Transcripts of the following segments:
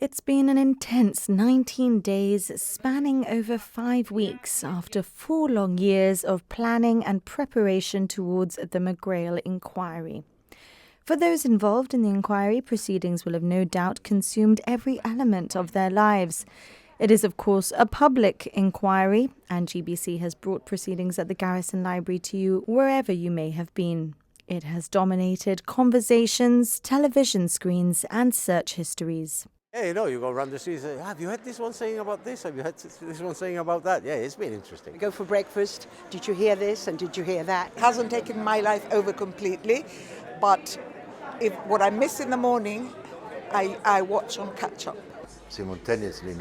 It's been an intense 19 days spanning over 5 weeks after 4 long years of planning and preparation towards the McGrail inquiry. For those involved in the inquiry, proceedings will have no doubt consumed every element of their lives. It is, of course, a public inquiry, and GBC has brought proceedings at the Garrison Library to you wherever you may have been. It has dominated conversations, television screens, and search histories. Yeah, you go around the streets and say, have you heard this one saying about this? Have you heard this one saying about that? Yeah, it's been interesting. We go for breakfast. Did you hear this and did you hear that? It hasn't taken my life over completely, but what I miss in the morning, I watch on catch-up. Simultaneously,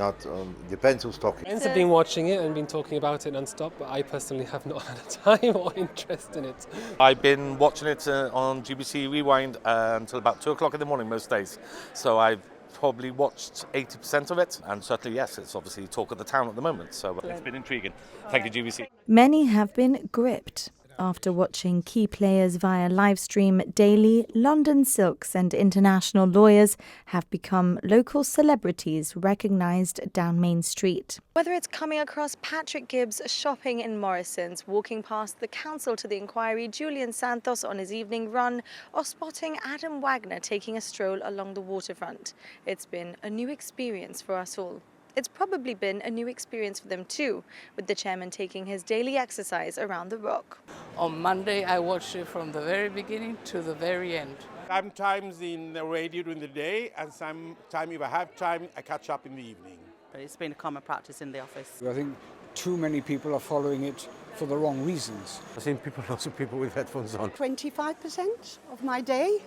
depends who's talking. Friends have been watching it and been talking about it non-stop, but I personally have not had a time or interest in it. I've been watching it on GBC Rewind until about 2 o'clock in the morning most days. So I've probably watched 80% of it, and certainly, yes, it's obviously talk of the town at the moment, so it's been intriguing. Thank you, GBC. Many have been gripped. After watching key players via live stream daily, London silks and international lawyers have become local celebrities recognised down Main Street. Whether it's coming across Patrick Gibbs shopping in Morrison's, walking past the counsel to the inquiry, Julian Santos on his evening run, or spotting Adam Wagner taking a stroll along the waterfront, it's been a new experience for us all. It's probably been a new experience for them too, with the chairman taking his daily exercise around the rock. On Monday, I watched it from the very beginning to the very end. Sometimes in the radio during the day, and sometimes if I have time, I catch up in the evening. But it's been a common practice in the office. I think too many people are following it for the wrong reasons. I've seen lots of people with headphones on. 25% of my day,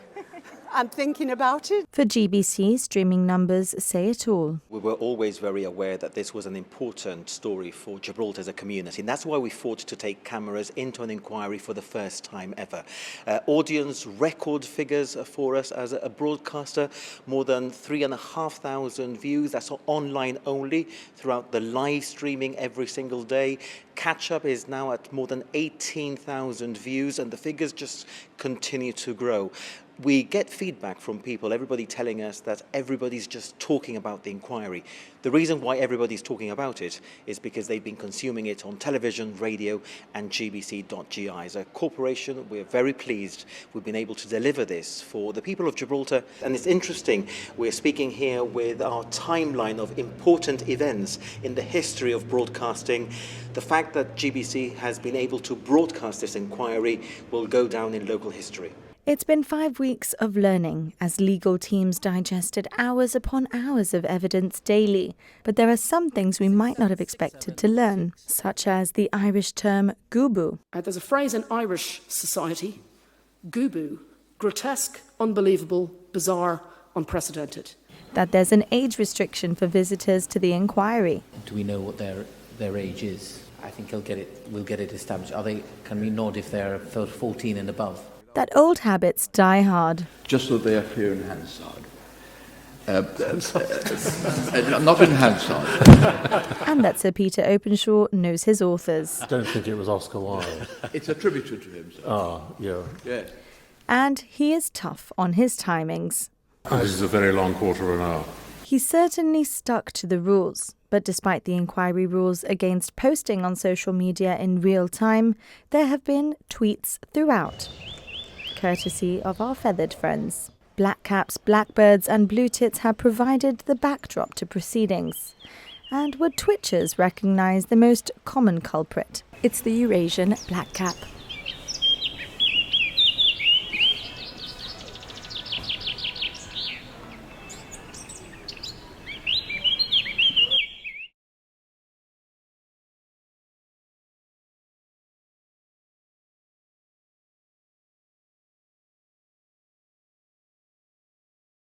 I'm thinking about it. For GBC, streaming numbers say it all. We were always very aware that this was an important story for Gibraltar as a community, and that's why we fought to take cameras into an inquiry for the first time ever. Audience record figures for us as a broadcaster, more than 3,500 views. That's online only, throughout the live streaming every single day. Catch-up is now at more than 18,000 views, and the figures just continue to grow. We get feedback from people, everybody telling us that everybody's just talking about the inquiry. The reason why everybody's talking about it is because they've been consuming it on television, radio, and gbc.gi. As a corporation, we're very pleased we've been able to deliver this for the people of Gibraltar. And it's interesting, we're speaking here with our timeline of important events in the history of broadcasting. The fact that GBC has been able to broadcast this inquiry will go down in local history. It's been 5 weeks of learning as legal teams digested hours upon hours of evidence daily. But there are some things we might not have expected to learn, such as the Irish term goobu. There's a phrase in Irish society, goobu, grotesque, unbelievable, bizarre, unprecedented. That there's an age restriction for visitors to the inquiry. Do we know what their age is? I think we'll get it established. Can we nod if they're 14 and above? That old habits die hard. Just so they appear in Hansard. Not in Hansard. And that Sir Peter Openshaw knows his authors. I don't think it was Oscar Wilde. It's attributed to him. Yeah. Yes. And he is tough on his timings. This is a very long quarter of an hour. He certainly stuck to the rules. But despite the inquiry rules against posting on social media in real time, there have been tweets throughout, courtesy of our feathered friends. Black caps, blackbirds and blue tits have provided the backdrop to proceedings. And would Twitchers recognise the most common culprit? It's the Eurasian black cap.